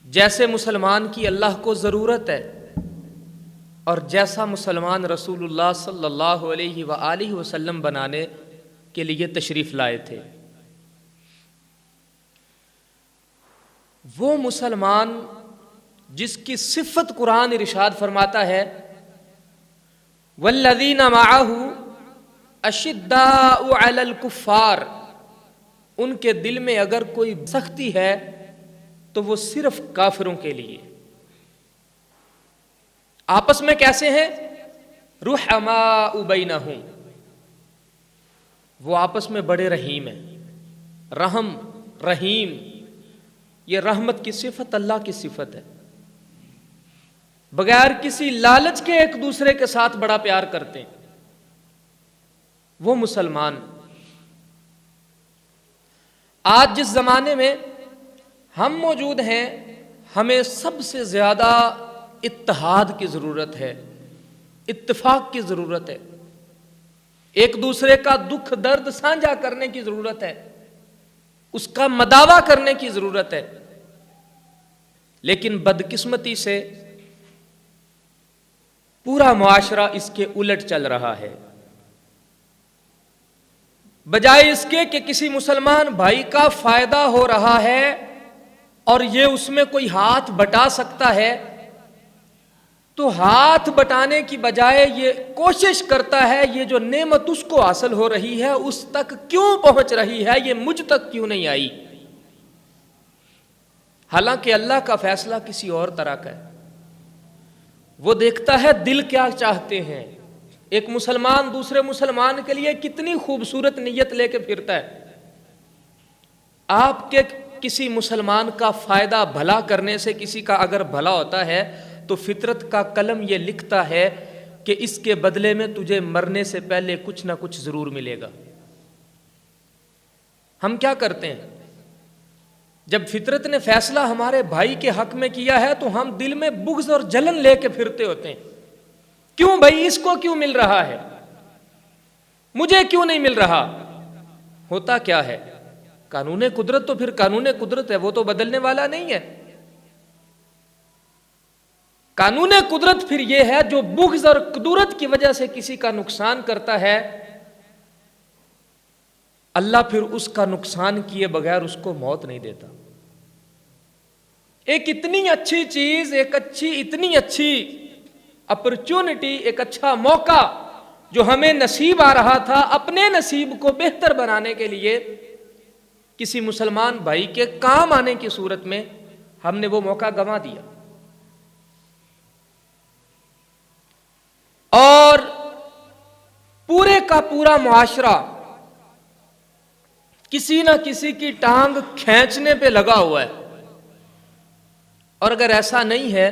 جیسے مسلمان کی اللہ کو ضرورت ہے اور جیسا مسلمان رسول اللہ صلی اللہ علیہ وآلہ وسلم بنانے کے لیے تشریف لائے تھے، وہ مسلمان جس کی صفت قرآن ارشاد فرماتا ہے والذین معہ اشداء علی الکفار، ان کے دل میں اگر کوئی سختی ہے تو وہ صرف کافروں کے لیے۔ آپس میں کیسے ہیں؟ رحماء بینہم، وہ آپس میں بڑے رحیم ہیں۔ رحم، رحیم، یہ رحمت کی صفت اللہ کی صفت ہے۔ بغیر کسی لالچ کے ایک دوسرے کے ساتھ بڑا پیار کرتے ہیں وہ مسلمان۔ آج جس زمانے میں ہم موجود ہیں، ہمیں سب سے زیادہ اتحاد کی ضرورت ہے، اتفاق کی ضرورت ہے، ایک دوسرے کا دکھ درد سانجھا کرنے کی ضرورت ہے، اس کا مداوا کرنے کی ضرورت ہے۔ لیکن بدقسمتی سے پورا معاشرہ اس کے الٹ چل رہا ہے۔ بجائے اس کے کہ کسی مسلمان بھائی کا فائدہ ہو رہا ہے اور یہ اس میں کوئی ہاتھ بٹا سکتا ہے، تو ہاتھ بٹانے کی بجائے یہ کوشش کرتا ہے یہ جو نعمت اس کو حاصل ہو رہی ہے اس تک کیوں پہنچ رہی ہے، یہ مجھ تک کیوں نہیں آئی، حالانکہ اللہ کا فیصلہ کسی اور طرح کا ہے۔ وہ دیکھتا ہے دل کیا چاہتے ہیں۔ ایک مسلمان دوسرے مسلمان کے لیے کتنی خوبصورت نیت لے کے پھرتا ہے۔ آپ کے کسی مسلمان کا فائدہ بھلا کرنے سے کسی کا اگر بھلا ہوتا ہے تو فطرت کا قلم یہ لکھتا ہے کہ اس کے بدلے میں تجھے مرنے سے پہلے کچھ نہ کچھ ضرور ملے گا۔ ہم کیا کرتے ہیں؟ جب فطرت نے فیصلہ ہمارے بھائی کے حق میں کیا ہے تو ہم دل میں بغض اور جلن لے کے پھرتے ہوتے ہیں، کیوں بھائی اس کو کیوں مل رہا ہے، مجھے کیوں نہیں مل رہا؟ ہوتا کیا ہے؟ قانون قدرت تو پھر قانون قدرت ہے، وہ تو بدلنے والا نہیں ہے۔ قانون قدرت پھر یہ ہے جو بغض اور قدرت کی وجہ سے کسی کا نقصان کرتا ہے، اللہ پھر اس کا نقصان کیے بغیر اس کو موت نہیں دیتا۔ ایک اتنی اچھی چیز، اتنی اچھی اپرچونٹی، ایک اچھا موقع جو ہمیں نصیب آ رہا تھا اپنے نصیب کو بہتر بنانے کے لیے، کسی مسلمان بھائی کے کام آنے کی صورت میں ہم نے وہ موقع گنوا دیا۔ اور پورے کا پورا معاشرہ کسی نہ کسی کی ٹانگ کھینچنے پہ لگا ہوا ہے، اور اگر ایسا نہیں ہے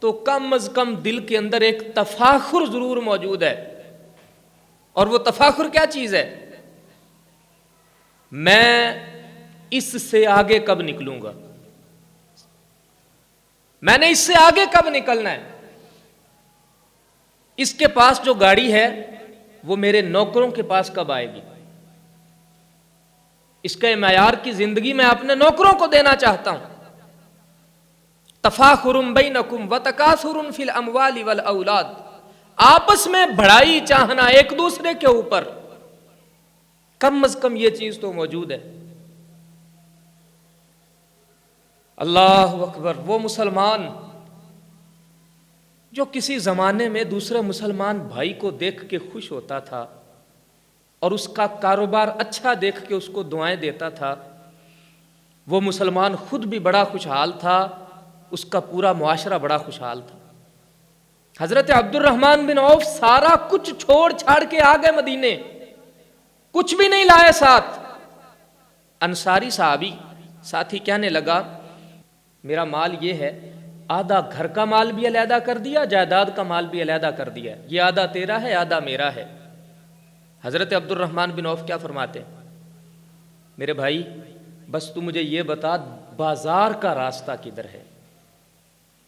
تو کم از کم دل کے اندر ایک تفاخر ضرور موجود ہے۔ اور وہ تفاخر کیا چیز ہے؟ میں اس سے آگے کب نکلوں گا، میں نے اس سے آگے کب نکلنا ہے، اس کے پاس جو گاڑی ہے وہ میرے نوکروں کے پاس کب آئے گی، اس کے معیار کی زندگی میں اپنے نوکروں کو دینا چاہتا ہوں۔ تفاخر بینکم وتکاثر فی الاموال والاولاد، آپس میں بڑائی چاہنا ایک دوسرے کے اوپر، کم از کم یہ چیز تو موجود ہے۔ اللہ اکبر! وہ مسلمان جو کسی زمانے میں دوسرے مسلمان بھائی کو دیکھ کے خوش ہوتا تھا اور اس کا کاروبار اچھا دیکھ کے اس کو دعائیں دیتا تھا، وہ مسلمان خود بھی بڑا خوشحال تھا، اس کا پورا معاشرہ بڑا خوشحال تھا۔ حضرت عبد الرحمن بن عوف سارا کچھ چھوڑ چھاڑ کے آ گئے مدینے، کچھ بھی نہیں لائے ساتھ۔ انصاری صحابی ساتھی کہنے لگا میرا مال یہ ہے، آدھا گھر کا مال بھی علیحدہ کر دیا، جائیداد کا مال بھی علیحدہ کر دیا، یہ آدھا تیرا ہے آدھا میرا ہے۔ حضرت عبد الرحمن بن عوف کیا فرماتے ہیں؟ میرے بھائی بس تو مجھے یہ بتا بازار کا راستہ کدھر ہے،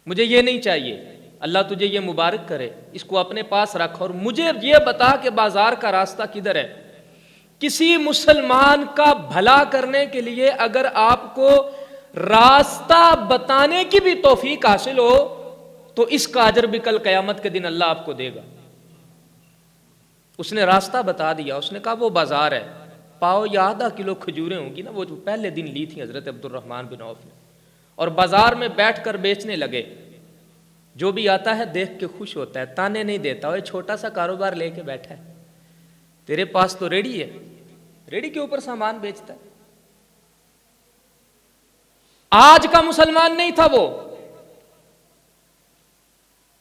مجھے یہ نہیں چاہیے، اللہ تجھے یہ مبارک کرے، اس کو اپنے پاس رکھ، اور مجھے یہ بتا کہ بازار کا راستہ کدھر ہے۔ کسی مسلمان کا بھلا کرنے کے لیے اگر آپ کو راستہ بتانے کی بھی توفیق حاصل ہو تو اس کا اجر بھی کل قیامت کے دن اللہ آپ کو دے گا. اس نے راستہ بتا دیا, اس نے کہا وہ بازار ہے, پاؤ یا آدھا کلو کھجوریں ہوں گی نا, وہ جو پہلے دن لی تھی حضرت عبد الرحمن بن عوف نے, اور بازار میں بیٹھ کر بیچنے لگے. جو بھی آتا ہے دیکھ کے خوش ہوتا ہے, تانے نہیں دیتا, وہ چھوٹا سا کاروبار لے کے بیٹھا ہے, تیرے پاس تو ریڑھی ہے, ریڑھی کے اوپر سامان بیچتا ہے. آج کا مسلمان نہیں تھا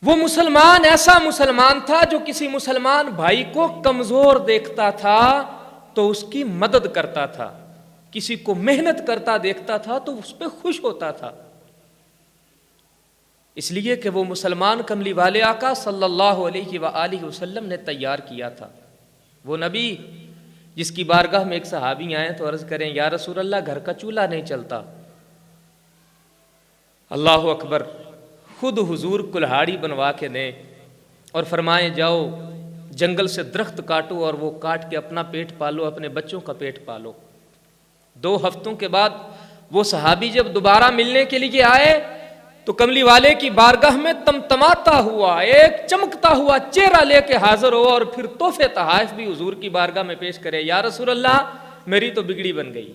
وہ مسلمان ایسا مسلمان تھا جو کسی مسلمان بھائی کو کمزور دیکھتا تھا تو اس کی مدد کرتا تھا, کسی کو محنت کرتا دیکھتا تھا تو اس پہ خوش ہوتا تھا. اس لیے کہ وہ مسلمان کملی والے آقا صلی اللہ علیہ وآلہ وسلم نے تیار کیا تھا. وہ نبی جس کی بارگاہ میں ایک صحابی آئے تو عرض کریں یا رسول اللہ گھر کا چولہا نہیں چلتا. اللہ اکبر, خود حضور کلہاڑی بنوا کے دیں اور فرمائیں جاؤ جنگل سے درخت کاٹو اور وہ کاٹ کے اپنا پیٹ پالو, اپنے بچوں کا پیٹ پالو. 2 ہفتوں کے بعد وہ صحابی جب دوبارہ ملنے کے لیے آئے تو کملی والے کی بارگاہ میں تمتماتا ہوا, ایک چمکتا ہوا چہرہ لے کے حاضر ہو اور پھر تحفے تحائف بھی حضور کی بارگاہ میں پیش کرے. یا رسول اللہ میری تو بگڑی بن گئی.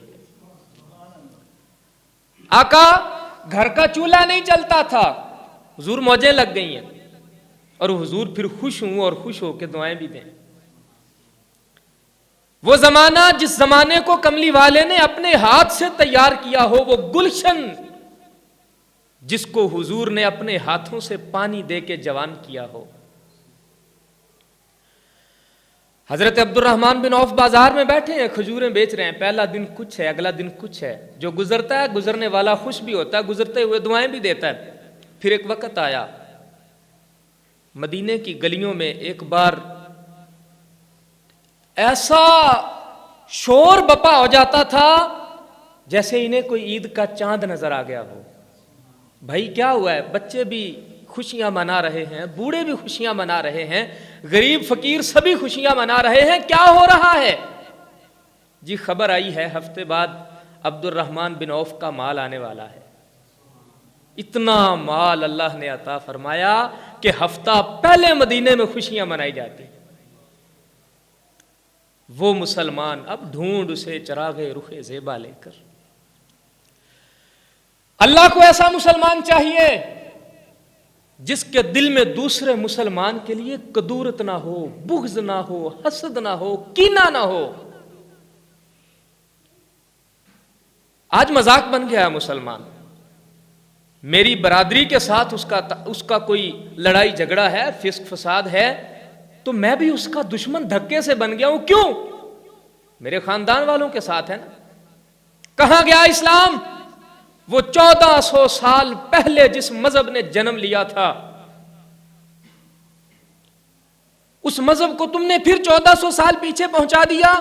آقا گھر کا چولہا نہیں چلتا تھا, حضور موجیں لگ گئی ہیں, اور حضور پھر خوش ہوں اور خوش ہو کے دعائیں بھی دیں. وہ زمانہ جس زمانے کو کملی والے نے اپنے ہاتھ سے تیار کیا ہو, وہ گلشن جس کو حضور نے اپنے ہاتھوں سے پانی دے کے جوان کیا ہو. حضرت عبد الرحمن بن عوف بازار میں بیٹھے ہیں, کھجوریں بیچ رہے ہیں. پہلا دن کچھ ہے, اگلا دن کچھ ہے. جو گزرتا ہے گزرنے والا خوش بھی ہوتا ہے, گزرتے ہوئے دعائیں بھی دیتا ہے. پھر ایک وقت آیا مدینے کی گلیوں میں ایک بار ایسا شور بپا ہو جاتا تھا جیسے انہیں کوئی عید کا چاند نظر آ گیا ہو. بھائی کیا ہوا ہے؟ بچے بھی خوشیاں منا رہے ہیں, بوڑھے بھی خوشیاں منا رہے ہیں, غریب فقیر سبھی خوشیاں منا رہے ہیں, کیا ہو رہا ہے؟ جی خبر آئی ہے ہفتے بعد عبد الرحمن بن عوف کا مال آنے والا ہے. اتنا مال اللہ نے عطا فرمایا کہ ہفتہ پہلے مدینے میں خوشیاں منائی جاتی. وہ مسلمان اب ڈھونڈ اسے چراغے رخ زیبا لے کر. اللہ کو ایسا مسلمان چاہیے جس کے دل میں دوسرے مسلمان کے لیے کدورت نہ ہو, بغض نہ ہو, حسد نہ ہو, کینہ نہ ہو. آج مذاق بن گیا ہے مسلمان. میری برادری کے ساتھ اس کا کوئی لڑائی جھگڑا ہے, فسق فساد ہے, تو میں بھی اس کا دشمن دھکے سے بن گیا ہوں. کیوں؟ میرے خاندان والوں کے ساتھ ہے نا. کہاں گیا اسلام؟ وہ 1400 سال پہلے جس مذہب نے جنم لیا تھا, اس مذہب کو تم نے پھر 1400 سال پیچھے پہنچا دیا.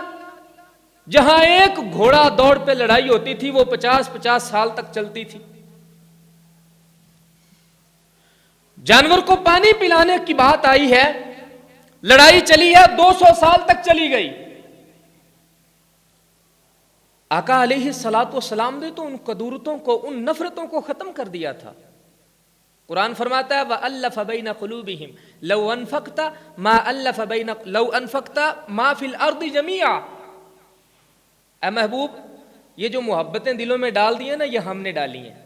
جہاں ایک گھوڑا دوڑ پہ لڑائی ہوتی تھی وہ 50-50 سال تک چلتی تھی. جانور کو پانی پلانے کی بات آئی ہے, لڑائی چلی ہے 200 سال تک چلی گئی. آقا علیہ الصلوۃ والسلام نے تو ان قدورتوں کو, ان نفرتوں کو ختم کر دیا تھا. قرآن فرماتا ہے وَأَلَّفَ بَيْنَ قُلُوبِهِمْ لَوْ أَنفَقْتَ لَوْ أَنفَقْتَ مَا فِي الْأَرْضِ جَمِيعًا. اے محبوب, یہ جو محبتیں دلوں میں ڈال دی ہیں نا, یہ ہم نے ڈالی ہیں.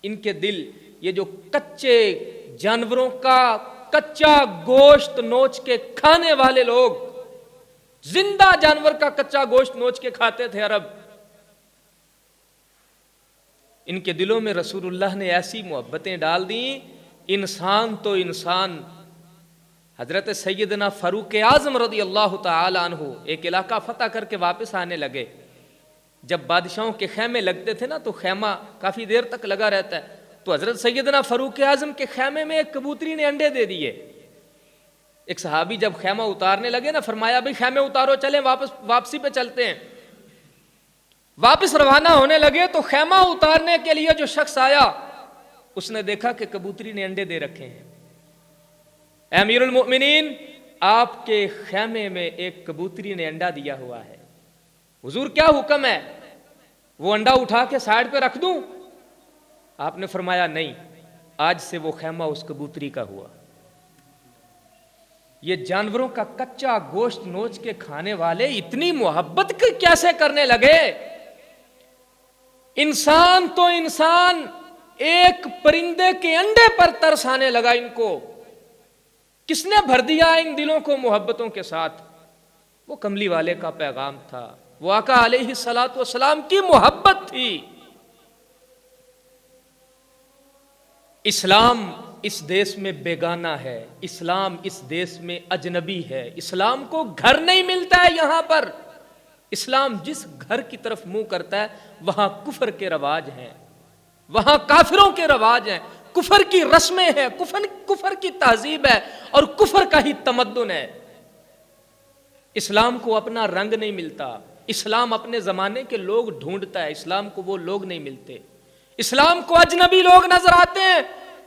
ان کے دل, یہ جو کچے جانوروں کا کچا گوشت نوچ کے کھانے والے لوگ, زندہ جانور کا کچا گوشت نوچ کے کھاتے تھے عرب, ان کے دلوں میں رسول اللہ نے ایسی محبتیں ڈال دیں. انسان تو انسان. حضرت سیدنا فاروق اعظم رضی اللہ تعالی عنہ ایک علاقہ فتح کر کے واپس آنے لگے. جب بادشاہوں کے خیمے لگتے تھے نا, تو خیمہ کافی دیر تک لگا رہتا ہے, تو حضرت سیدنا فاروق اعظم کے خیمے میں ایک کبوتری نے انڈے دے دیے. ایک صحابی جب خیمہ اتارنے لگے نا, فرمایا بھائی خیمے اتارو, چلیں واپسی پہ چلتے ہیں. واپس روانہ ہونے لگے تو خیمہ اتارنے کے لیے جو شخص آیا, اس نے دیکھا کہ کبوتری نے انڈے دے رکھے ہیں. اے امیر المؤمنین, آپ کے خیمے میں ایک کبوتری نے انڈا دیا ہوا ہے, حضور کیا حکم ہے؟ وہ انڈا اٹھا کے سائڈ پہ رکھ دوں؟ آپ نے فرمایا نہیں، آج سے وہ خیمہ اس کبوتری کا ہوا۔ یہ جانوروں کا کچا گوشت نوچ کے کھانے والے اتنی محبت کیسے کرنے لگے؟ انسان تو انسان، ایک پرندے کے انڈے پر ترس آنے لگا ان کو۔ کس نے بھر دیا ان دلوں کو محبتوں کے ساتھ؟ وہ کملی والے کا پیغام تھا، وہ آقا علیہ الصلوۃ والسلام کی محبت تھی۔ اسلام اس دیش میں بیگانہ ہے، اسلام اس دیش میں اجنبی ہے، اسلام کو گھر نہیں ملتا ہے یہاں پر۔ اسلام جس گھر کی طرف منہ کرتا ہے وہاں کفر کے رواج ہیں، وہاں کافروں کے رواج ہیں، کفر کی رسمیں ہیں، کفر کی تہذیب ہے اور کفر کا ہی تمدن ہے۔ اسلام کو اپنا رنگ نہیں ملتا، اسلام اپنے زمانے کے لوگ ڈھونڈتا ہے، اسلام کو وہ لوگ نہیں ملتے۔ اسلام کو اجنبی لوگ نظر آتے ہیں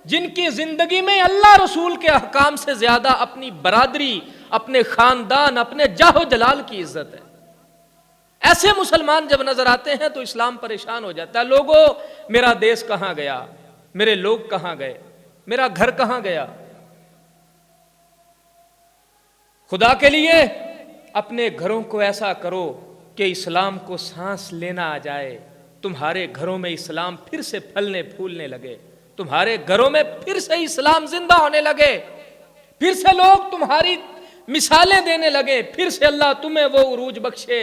جن کی زندگی میں اللہ رسول کے احکام سے زیادہ اپنی برادری، اپنے خاندان، اپنے جاہ و جلال کی عزت ہے۔ ایسے مسلمان جب نظر آتے ہیں تو اسلام پریشان ہو جاتا ہے، لوگوں میرا دیش کہاں گیا، میرے لوگ کہاں گئے، میرا گھر کہاں گیا؟ خدا کے لیے اپنے گھروں کو ایسا کرو کہ اسلام کو سانس لینا آ جائے، تمہارے گھروں میں اسلام پھر سے پھلنے پھولنے لگے، تمہارے گھروں میں پھر سے اسلام زندہ ہونے لگے، پھر سے لوگ تمہاری مثالیں دینے لگے، پھر سے اللہ تمہیں وہ عروج بخشے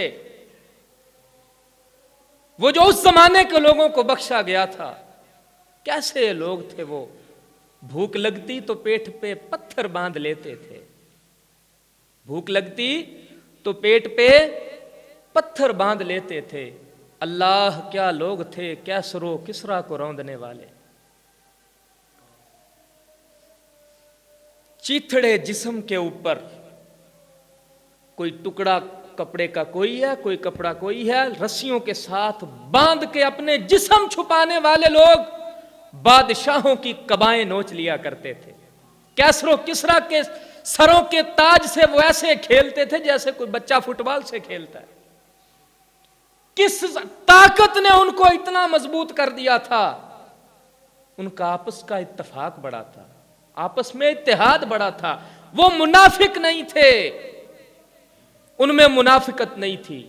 وہ جو اس زمانے کے لوگوں کو بخشا گیا تھا۔ کیسے لوگ تھے وہ؟ بھوک لگتی تو پیٹ پہ پتھر باندھ لیتے تھے، بھوک لگتی تو پیٹ پہ پتھر باندھ لیتے تھے۔ اللہ کیا لوگ تھے، کیسر و کسریٰ کو روندنے والے۔ چیتھڑے جسم کے اوپر کوئی ٹکڑا کپڑے کا کوئی ہے، کوئی کپڑا کوئی ہے، رسیوں کے ساتھ باندھ کے اپنے جسم چھپانے والے لوگ بادشاہوں کی قبائیں نوچ لیا کرتے تھے۔ کیسر و کسریٰ کے سروں کے تاج سے وہ ایسے کھیلتے تھے جیسے کوئی بچہ فٹ بال سے کھیلتا ہے۔ کس طاقت نے ان کو اتنا مضبوط کر دیا تھا؟ ان کا آپس کا اتفاق بڑا تھا، آپس میں اتحاد بڑا تھا، وہ منافق نہیں تھے، ان میں منافقت نہیں تھی۔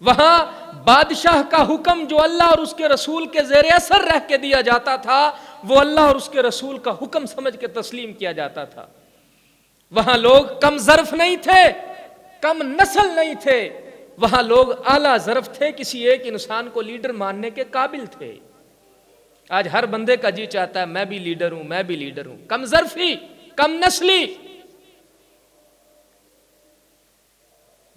وہاں بادشاہ کا حکم جو اللہ اور اس کے رسول کے زیر اثر رہ کے دیا جاتا تھا وہ اللہ اور اس کے رسول کا حکم سمجھ کے تسلیم کیا جاتا تھا۔ وہاں لوگ کم ظرف نہیں تھے، کم نسل نہیں تھے، وہاں لوگ اعلیٰ ظرف تھے، کسی ایک انسان کو لیڈر ماننے کے قابل تھے۔ آج ہر بندے کا جی چاہتا ہے میں بھی لیڈر ہوں، میں بھی لیڈر ہوں۔ کم ظرفی، کم نسلی۔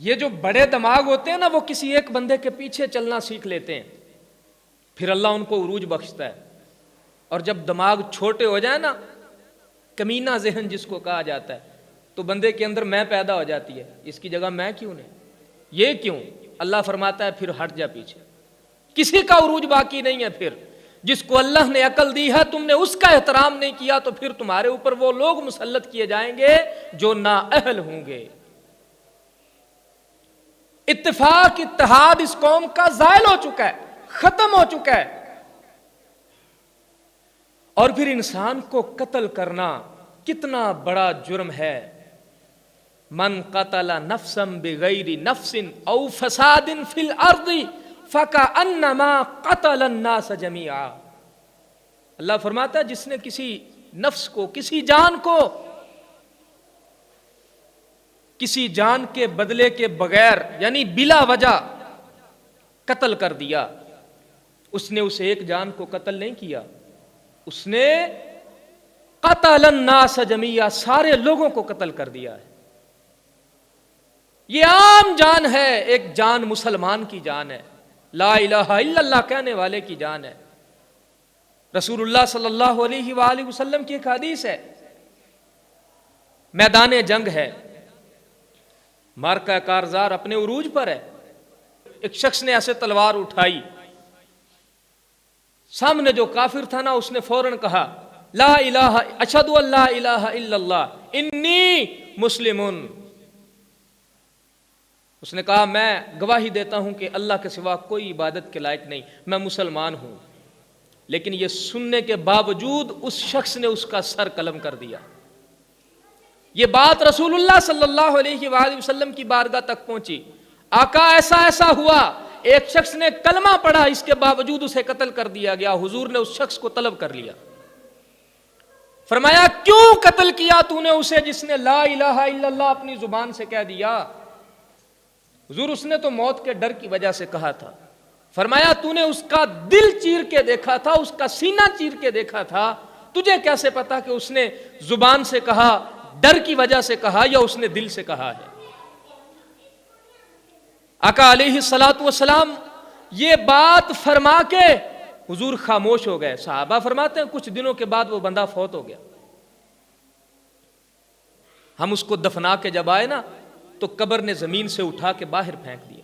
یہ جو بڑے دماغ ہوتے ہیں نا وہ کسی ایک بندے کے پیچھے چلنا سیکھ لیتے ہیں، پھر اللہ ان کو عروج بخشتا ہے۔ اور جب دماغ چھوٹے ہو جائے نا، کمینہ ذہن جس کو کہا جاتا ہے، تو بندے کے اندر میں پیدا ہو جاتی ہے، اس کی جگہ میں کیوں نہیں، یہ کیوں؟ اللہ فرماتا ہے پھر ہٹ جا پیچھے، کسی کا عروج باقی نہیں ہے۔ پھر جس کو اللہ نے عقل دی ہے تم نے اس کا احترام نہیں کیا تو پھر تمہارے اوپر وہ لوگ مسلط کیے جائیں گے جو نااہل ہوں گے۔ اتفاق اتحاد اس قوم کا زائل ہو چکا ہے، ختم ہو چکا ہے۔ اور پھر انسان کو قتل کرنا کتنا بڑا جرم ہے۔ من قتل نفسا بغیر نفس او فساد فی الارض فکأنما قتل الناس جميعا۔ اللہ فرماتا ہے جس نے کسی نفس کو، کسی جان کو کسی جان کے بدلے کے بغیر یعنی بلا وجہ قتل کر دیا، اس نے اس ایک جان کو قتل نہیں کیا، اس نے قتل الناس جميعا، سارے لوگوں کو قتل کر دیا ہے۔ یہ عام جان ہے، ایک جان مسلمان کی جان ہے، لا الہ الا اللہ کہنے والے کی جان ہے۔ رسول اللہ صلی اللہ علیہ وآلہ وسلم کی ایک حدیث ہے، میدان جنگ ہے، مارکہ کارزار اپنے عروج پر ہے، ایک شخص نے ایسے تلوار اٹھائی، سامنے جو کافر تھا نا اس نے فوراً کہا لا الہ اشہد ان لا الہ الا اللہ انی مسلمون، اس نے کہا میں گواہی دیتا ہوں کہ اللہ کے سوا کوئی عبادت کے لائق نہیں، میں مسلمان ہوں۔ لیکن یہ سننے کے باوجود اس شخص نے اس کا سر قلم کر دیا. یہ بات رسول اللہ صلی اللہ علیہ وآلہ وسلم کی بارگاہ تک پہنچی. آقا ایسا ایسا ہوا, ایک شخص نے کلمہ پڑھا, اس کے باوجود اسے قتل کر دیا گیا. حضور نے اس شخص کو طلب کر لیا. فرمایا کیوں قتل کیا تو نے اسے جس نے لا الہ الا اللہ اپنی زبان سے کہہ دیا؟ حضور اس نے تو موت کے ڈر کی وجہ سے کہا تھا. فرمایا تو نے اس کا دل چیر کے دیکھا تھا, اس کا سینہ چیر کے دیکھا تھا, تجھے کیسے پتا کہ اس نے زبان سے کہا, ڈر کی وجہ سے کہا, یا اس نے دل سے کہا ہے؟ آقا علیہ الصلوۃ والسلام یہ بات فرما کے حضور خاموش ہو گئے. صحابہ فرماتے ہیں کچھ دنوں کے بعد وہ بندہ فوت ہو گیا. ہم اس کو دفنا کے جب آئے نا تو قبر نے زمین سے اٹھا کے باہر پھینک دیا.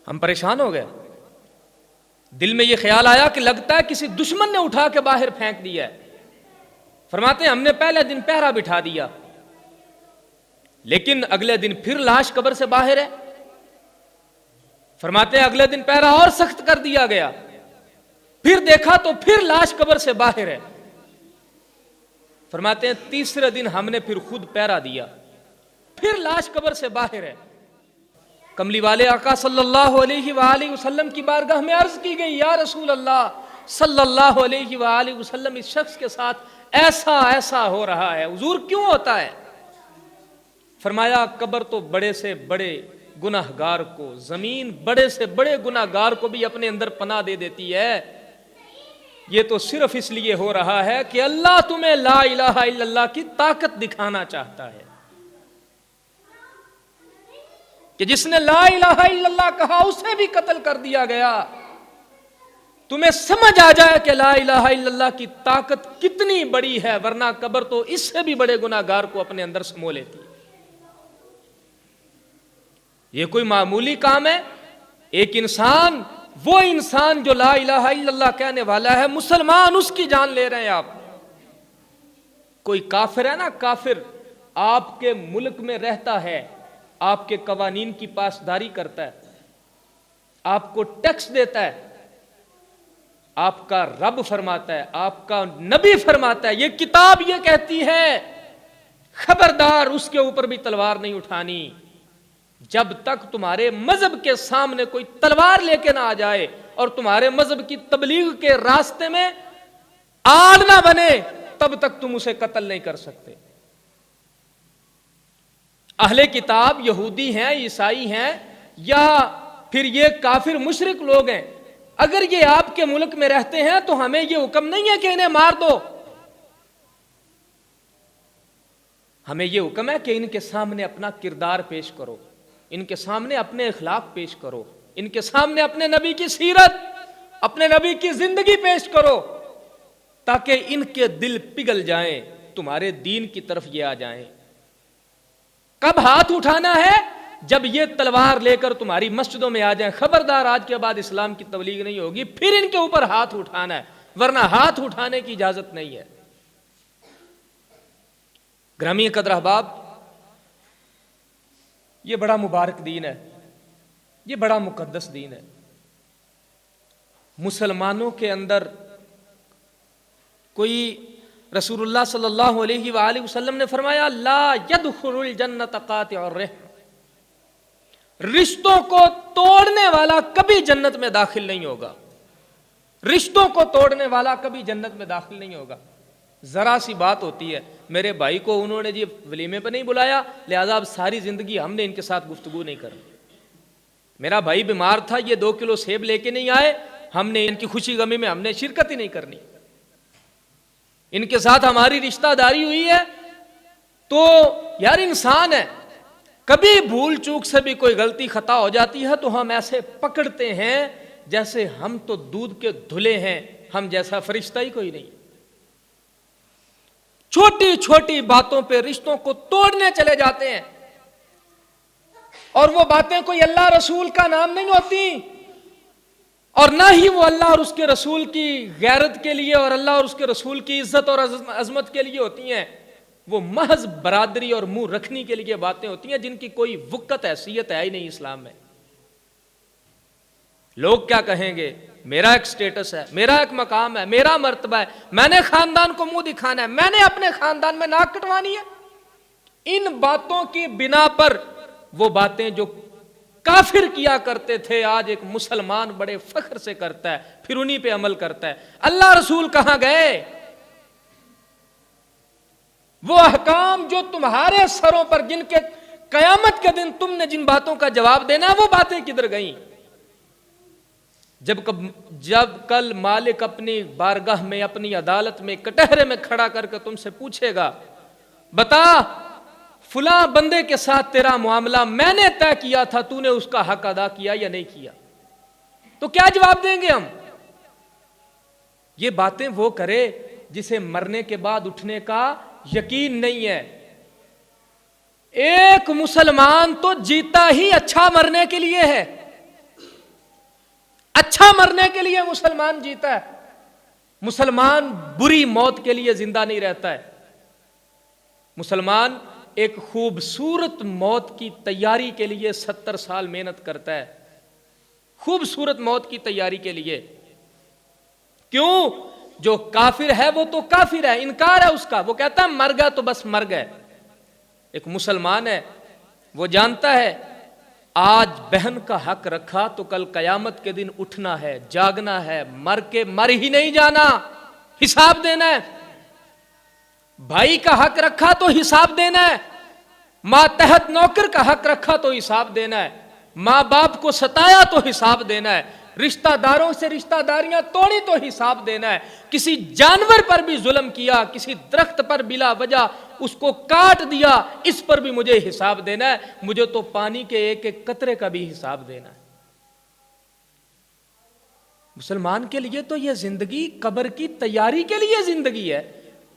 ہم پریشان ہو گئے. دل میں یہ خیال آیا کہ لگتا ہے کسی دشمن نے اٹھا کے باہر پھینک دیا ہے. فرماتے ہیں ہم نے پہلے دن پہرا بٹھا دیا, لیکن اگلے دن پھر لاش قبر سے باہر ہے. فرماتے ہیں اگلے دن پہرا اور سخت کر دیا گیا, پھر دیکھا تو پھر لاش قبر سے باہر ہے. فرماتے ہیں تیسرے دن ہم نے پھر خود پہرا دیا, پھر لاش قبر سے باہر ہے. کملی والے آقا صلی اللہ علیہ وآلہ وسلم کی بارگاہ میں عرض کی گئی, یا رسول اللہ صلی اللہ علیہ وآلہ وسلم اس شخص کے ساتھ ایسا ایسا ہو رہا ہے, حضور کیوں ہوتا ہے؟ فرمایا قبر تو بڑے سے بڑے گناہگار کو, زمین بڑے سے بڑے گناہگار کو بھی اپنے اندر پناہ دے دیتی ہے. یہ تو صرف اس لیے ہو رہا ہے کہ اللہ تمہیں لا الہ الا اللہ کی طاقت دکھانا چاہتا ہے, کہ جس نے لا الہ الا اللہ کہا اسے بھی قتل کر دیا گیا. تمہیں سمجھ آ جائے کہ لا الہ الا اللہ کی طاقت کتنی بڑی ہے, ورنہ قبر تو اس سے بھی بڑے گناہگار کو اپنے اندر سمو لیتی ہے. یہ کوئی معمولی کام ہے؟ ایک انسان, وہ انسان جو لا الہ الا اللہ کہنے والا ہے, مسلمان, اس کی جان لے رہے ہیں آپ. کوئی کافر ہے نا, کافر آپ کے ملک میں رہتا ہے, آپ کے قوانین کی پاسداری کرتا ہے, آپ کو ٹیکس دیتا ہے, آپ کا رب فرماتا ہے, آپ کا نبی فرماتا ہے, یہ کتاب یہ کہتی ہے خبردار اس کے اوپر بھی تلوار نہیں اٹھانی جب تک تمہارے مذہب کے سامنے کوئی تلوار لے کے نہ آ جائے اور تمہارے مذہب کی تبلیغ کے راستے میں آڑ نہ بنے, تب تک تم اسے قتل نہیں کر سکتے. اہل کتاب یہودی ہیں, عیسائی ہیں, یا پھر یہ کافر مشرک لوگ ہیں, اگر یہ آپ کے ملک میں رہتے ہیں تو ہمیں یہ حکم نہیں ہے کہ انہیں مار دو. ہمیں یہ حکم ہے کہ ان کے سامنے اپنا کردار پیش کرو, ان کے سامنے اپنے اخلاق پیش کرو, ان کے سامنے اپنے نبی کی سیرت, اپنے نبی کی زندگی پیش کرو, تاکہ ان کے دل پگھل جائیں, تمہارے دین کی طرف یہ آ جائیں. کب ہاتھ اٹھانا ہے؟ جب یہ تلوار لے کر تمہاری مسجدوں میں آ جائیں, خبردار آج کے بعد اسلام کی تبلیغ نہیں ہوگی, پھر ان کے اوپر ہاتھ اٹھانا ہے, ورنہ ہاتھ اٹھانے کی اجازت نہیں ہے. گرامی قدر احباب, یہ بڑا مبارک دین ہے, یہ بڑا مقدس دین ہے. مسلمانوں کے اندر کوئی, رسول اللہ صلی اللہ علیہ وآلہ وسلم نے فرمایا لا يدخل الجنت قاطع الرحم, رشتوں کو توڑنے والا کبھی جنت میں داخل نہیں ہوگا. رشتوں کو توڑنے والا کبھی جنت میں داخل نہیں ہوگا. ذرا سی بات ہوتی ہے, میرے بھائی کو انہوں نے جی ولیمے پہ نہیں بلایا, لہذا اب ساری زندگی ہم نے ان کے ساتھ گفتگو نہیں کرنی. میرا بھائی بیمار تھا, یہ 2 کلو سیب لے کے نہیں آئے, ہم نے ان کی خوشی غمی میں ہم نے شرکت ہی نہیں کرنی. ان کے ساتھ ہماری رشتہ داری ہوئی ہے تو یار انسان ہے, کبھی بھول چوک سے بھی کوئی غلطی خطا ہو جاتی ہے تو ہم ایسے پکڑتے ہیں جیسے ہم تو دودھ کے دھلے ہیں, ہم جیسا فرشتہ ہی کوئی نہیں. چھوٹی چھوٹی باتوں پہ رشتوں کو توڑنے چلے جاتے ہیں, اور وہ باتیں کوئی اللہ رسول کا نام نہیں ہوتی, اور نہ ہی وہ اللہ اور اس کے رسول کی غیرت کے لیے اور اللہ اور اس کے رسول کی عزت اور عظمت کے لیے ہوتی ہیں. وہ محض برادری اور منہ رکھنے کے لیے باتیں ہوتی ہیں جن کی کوئی وقت حیثیت ہے ہی نہیں اسلام میں. لوگ کیا کہیں گے؟ میرا ایک سٹیٹس ہے، میرا ایک مقام ہے، میرا مرتبہ ہے، میں نے خاندان کو منہ دکھانا ہے، میں نے اپنے خاندان میں ناک کٹوانی ہے۔ ان باتوں کی بنا پر وہ باتیں جو کافر کیا کرتے تھے آج ایک مسلمان بڑے فخر سے کرتا ہے، پھر انہی پہ عمل کرتا ہے۔ اللہ رسول کہاں گئے؟ وہ احکام جو تمہارے سروں پر، جن کے قیامت کے دن تم نے جن باتوں کا جواب دینا ہے، وہ باتیں کدھر گئیں؟ جب کل مالک اپنی بارگاہ میں، اپنی عدالت میں، کٹہرے میں کھڑا کر کے تم سے پوچھے گا، بتا فلاں بندے کے ساتھ تیرا معاملہ میں نے طے کیا تھا، تو نے اس کا حق ادا کیا یا نہیں کیا؟ تو کیا جواب دیں گے ہم؟ یہ باتیں وہ کرے جسے مرنے کے بعد اٹھنے کا یقین نہیں ہے۔ ایک مسلمان تو جیتا ہی اچھا مرنے کے لیے ہے، اچھا مرنے کے لیے مسلمان جیتا ہے۔ مسلمان بری موت کے لیے زندہ نہیں رہتا ہے۔ مسلمان ایک خوبصورت موت کی تیاری کے لیے 70 سال محنت کرتا ہے، خوبصورت موت کی تیاری کے لیے۔ کیوں؟ جو کافر ہے وہ تو کافر ہے، انکار ہے اس کا، وہ کہتا ہے مر گیا تو بس مر گئے۔ ایک مسلمان ہے، وہ جانتا ہے آج بہن کا حق رکھا تو کل قیامت کے دن اٹھنا ہے، جاگنا ہے، مر ہی نہیں جانا، حساب دینا ہے۔ بھائی کا حق رکھا تو حساب دینا ہے، ماتحت نوکر کا حق رکھا تو حساب دینا ہے، ماں باپ کو ستایا تو حساب دینا ہے، رشتہ داروں سے رشتہ داریاں توڑی تو حساب دینا ہے، کسی جانور پر بھی ظلم کیا، کسی درخت پر بلا وجہ اس کو کاٹ دیا، اس پر بھی مجھے حساب دینا ہے، مجھے تو پانی کے ایک ایک قطرے کا بھی حساب دینا ہے۔ مسلمان کے لیے تو یہ زندگی قبر کی تیاری کے لیے زندگی ہے،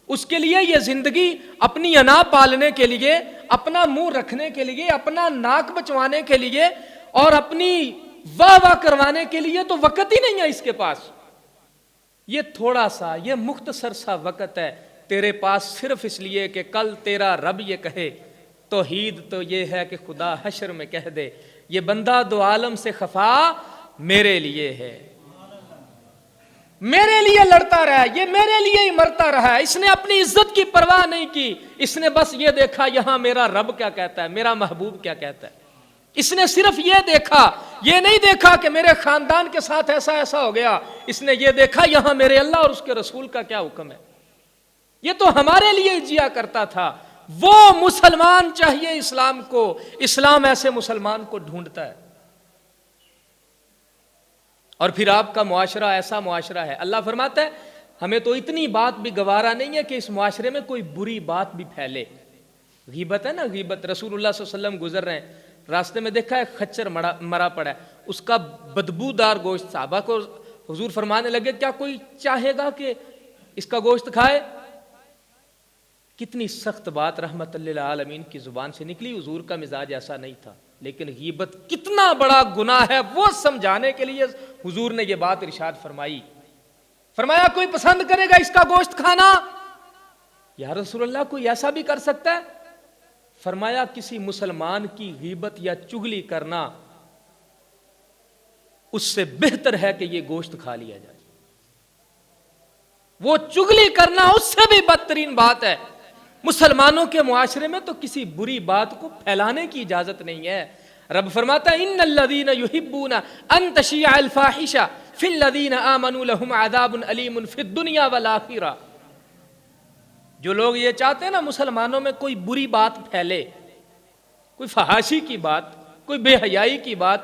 اس کے لیے یہ زندگی اپنی انا پالنے کے لیے، اپنا منہ رکھنے کے لیے، اپنا ناک بچوانے کے لیے اور اپنی واہ واہ کروانے کے لیے تو وقت ہی نہیں ہے اس کے پاس۔ یہ تھوڑا سا، یہ مختصر سا وقت ہے تیرے پاس صرف اس لیے کہ کل تیرا رب یہ کہے۔ توحید تو یہ ہے کہ خدا حشر میں کہہ دے یہ بندہ دو عالم سے خفا میرے لیے ہے، میرے لیے لڑتا رہا، یہ میرے لیے ہی مرتا رہا ہے، اس نے اپنی عزت کی پرواہ نہیں کی، اس نے بس یہ دیکھا یہاں میرا رب کیا کہتا ہے، میرا محبوب کیا کہتا ہے۔ اس نے صرف یہ دیکھا، یہ نہیں دیکھا کہ میرے خاندان کے ساتھ ایسا ایسا ہو گیا، اس نے یہ دیکھا یہاں میرے اللہ اور اس کے رسول کا کیا حکم ہے۔ یہ تو ہمارے لیے جیا کرتا تھا، وہ مسلمان چاہیے اسلام کو، اسلام ایسے مسلمان کو ڈھونڈتا ہے۔ اور پھر آپ کا معاشرہ ایسا معاشرہ ہے، اللہ فرماتا ہے ہمیں تو اتنی بات بھی گوارا نہیں ہے کہ اس معاشرے میں کوئی بری بات بھی پھیلے۔ غیبت ہے نا، غیبت، رسول اللہ صلی اللہ علیہ وسلم گزر رہے ہیں، راستے میں دیکھا ہے خچر مرا پڑا ہے، اس کا بدبودار گوشت، صحابہ کو حضور فرمانے لگے کیا کوئی چاہے گا کہ اس کا گوشت کھائے؟ کتنی سخت بات رحمت للعالمین کی زبان سے نکلی، حضور کا مزاج ایسا نہیں تھا، لیکن غیبت کتنا بڑا گناہ ہے وہ سمجھانے کے لیے حضور نے یہ بات ارشاد فرمائی۔ فرمایا کوئی پسند کرے گا اس کا گوشت کھانا؟ یا رسول اللہ کوئی ایسا بھی کر سکتا ہے؟ فرمایا کسی مسلمان کی غیبت یا چغلی کرنا اس سے بہتر ہے کہ یہ گوشت کھا لیا جائے۔ وہ چغلی کرنا اس سے بھی بدترین بات ہے۔ مسلمانوں کے معاشرے میں تو کسی بری بات کو پھیلانے کی اجازت نہیں ہے۔ رب فرماتا ہے ان الذین یحبون ان تشیع الفاحشہ فی الذین آمنوا لہم عذاب علیم فی الدنیا والآخرہ۔ جو لوگ یہ چاہتے ہیں نا مسلمانوں میں کوئی بری بات پھیلے، کوئی فحاشی کی بات، کوئی بے حیائی کی بات،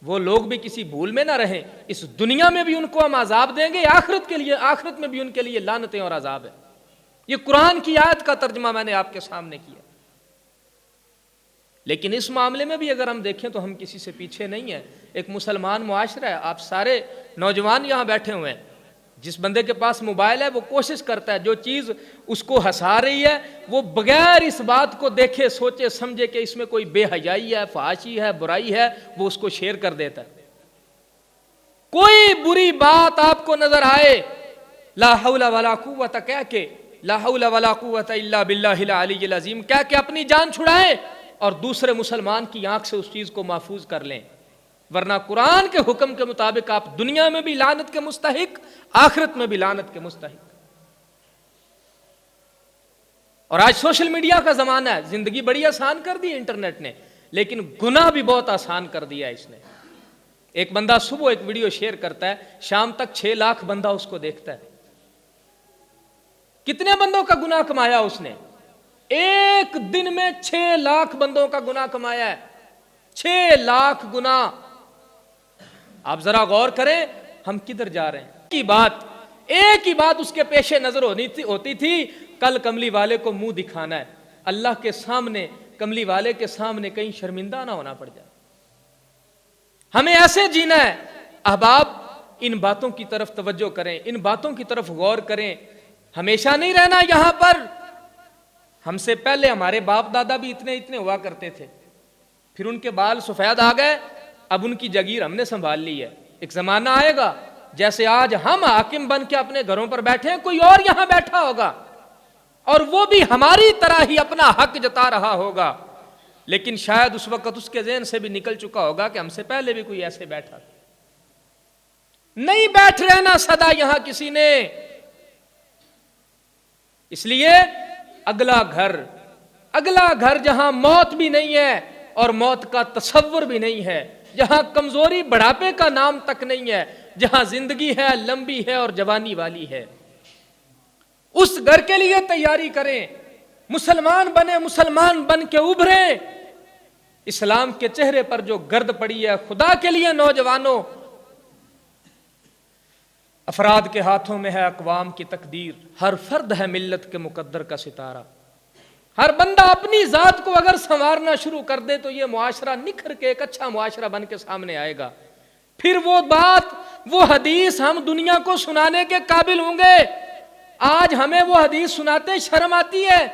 وہ لوگ بھی کسی بھول میں نہ رہیں، اس دنیا میں بھی ان کو ہم عذاب دیں گے، آخرت میں بھی ان کے لیے لعنتیں اور عذاب ہے۔ یہ قرآن کی آیت کا ترجمہ میں نے آپ کے سامنے کیا۔ لیکن اس معاملے میں بھی اگر ہم دیکھیں تو ہم کسی سے پیچھے نہیں ہیں۔ ایک مسلمان معاشرہ ہے، آپ سارے نوجوان یہاں بیٹھے ہوئے ہیں، جس بندے کے پاس موبائل ہے وہ کوشش کرتا ہے جو چیز اس کو ہنسا رہی ہے وہ بغیر اس بات کو دیکھے سوچے سمجھے کہ اس میں کوئی بے حیائی ہے، فحاشی ہے، برائی ہے، وہ اس کو شیئر کر دیتا ہے۔ کوئی بری بات آپ کو نظر آئے، لا حول ولا قوت کہہ کے، لا حول ولا قوت الا باللہ العلی العظیم کہہ کے اپنی جان چھڑائیں اور دوسرے مسلمان کی آنکھ سے اس چیز کو محفوظ کر لیں۔ ورنہ قرآن کے حکم کے مطابق آپ دنیا میں بھی لعنت کے مستحق، آخرت میں بھی لعنت کے مستحق۔ اور آج سوشل میڈیا کا زمانہ ہے، زندگی بڑی آسان کر دی انٹرنیٹ نے، لیکن گناہ بھی بہت آسان کر دیا اس نے۔ ایک بندہ صبح ایک ویڈیو شیئر کرتا ہے، شام تک 6 لاکھ بندہ اس کو دیکھتا ہے۔ کتنے بندوں کا گناہ کمایا اس نے؟ ایک دن میں 6 لاکھ بندوں کا گناہ کمایا ہے، 6 لاکھ گناہ۔ آپ ذرا غور کریں ہم کدھر جا رہے ہیں۔ ایک ہی بات اس کے پیش نظر ہوتی تھی، کل کملی والے کو منہ دکھانا ہے، اللہ کے سامنے، کملی والے کے سامنے کہیں شرمندہ نہ ہونا پڑ جائے۔ ہمیں ایسے جینا ہے۔ احباب، ان باتوں کی طرف توجہ کریں، ان باتوں کی طرف غور کریں۔ ہمیشہ نہیں رہنا یہاں پر۔ ہم سے پہلے ہمارے باپ دادا بھی اتنے ہوا کرتے تھے، پھر ان کے بال سفید آ گئے، اب ان کی جگیر ہم نے سنبھال لی ہے۔ ایک زمانہ آئے گا جیسے آج ہم حاکم بن کے اپنے گھروں پر بیٹھے ہیں، کوئی اور یہاں بیٹھا ہوگا اور وہ بھی ہماری طرح ہی اپنا حق جتا رہا ہوگا، لیکن شاید اس وقت اس کے ذہن سے بھی نکل چکا ہوگا کہ ہم سے پہلے بھی کوئی ایسے بیٹھا تھا۔ نہیں بیٹھ رہنا سدا یہاں کسی نے۔ اس لیے اگلا گھر جہاں موت بھی نہیں ہے اور موت کا تصور بھی نہیں ہے، جہاں کمزوری بڑھاپے کا نام تک نہیں ہے، جہاں زندگی ہے، لمبی ہے اور جوانی والی ہے، اس گھر کے لیے تیاری کریں۔ مسلمان بن کے ابھریں۔ اسلام کے چہرے پر جو گرد پڑی ہے، خدا کے لیے نوجوانوں، افراد کے ہاتھوں میں ہے اقوام کی تقدیر، ہر فرد ہے ملت کے مقدر کا ستارہ۔ ہر بندہ اپنی ذات کو اگر سنوارنا شروع کر دے تو یہ معاشرہ نکھر کے ایک اچھا معاشرہ بن کے سامنے آئے گا۔ پھر وہ بات، وہ حدیث ہم دنیا کو سنانے کے قابل ہوں گے۔ آج ہمیں وہ حدیث سناتے شرم آتی ہے،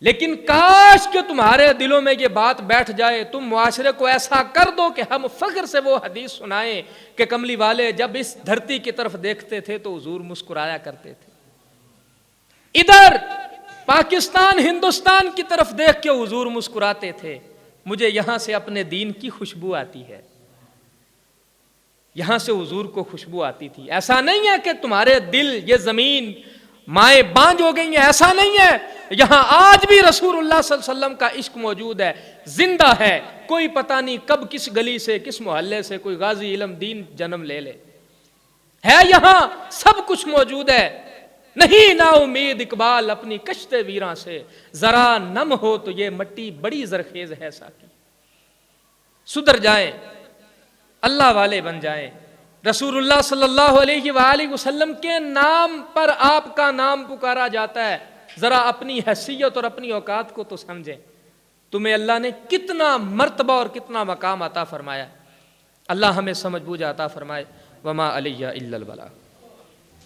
لیکن کاش کہ تمہارے دلوں میں یہ بات بیٹھ جائے، تم معاشرے کو ایسا کر دو کہ ہم فخر سے وہ حدیث سنائیں کہ کملی والے جب اس دھرتی کی طرف دیکھتے تھے تو حضور مسکرایا کرتے تھے، ادھر پاکستان ہندوستان کی طرف دیکھ کے حضور مسکراتے تھے۔ مجھے یہاں سے اپنے دین کی خوشبو آتی ہے، یہاں سے حضور کو خوشبو آتی تھی۔ ایسا نہیں ہے کہ تمہارے دل، یہ زمین مائیں بانجھ ہو گئی ہیں، ایسا نہیں ہے۔ یہاں آج بھی رسول اللہ صلی اللہ علیہ وسلم کا عشق موجود ہے، زندہ ہے۔ کوئی پتہ نہیں کب کس گلی سے، کس محلے سے کوئی غازی علم دین جنم لے ہے، یہاں سب کچھ موجود ہے۔ نہیں نا امید اقبال اپنی کشتے ویراں سے، ذرا نم ہو تو یہ مٹی بڑی زرخیز ہے ساقی۔ سدھر جائیں، اللہ والے بن جائیں۔ رسول اللہ صلی اللہ علیہ وآلہ وسلم کے نام پر آپ کا نام پکارا جاتا ہے، ذرا اپنی حیثیت اور اپنی اوقات کو تو سمجھیں۔ تمہیں اللہ نے کتنا مرتبہ اور کتنا مقام عطا فرمایا۔ اللہ ہمیں سمجھ بوجھ عطا فرمائے۔ وما علیہ الا البلاغ۔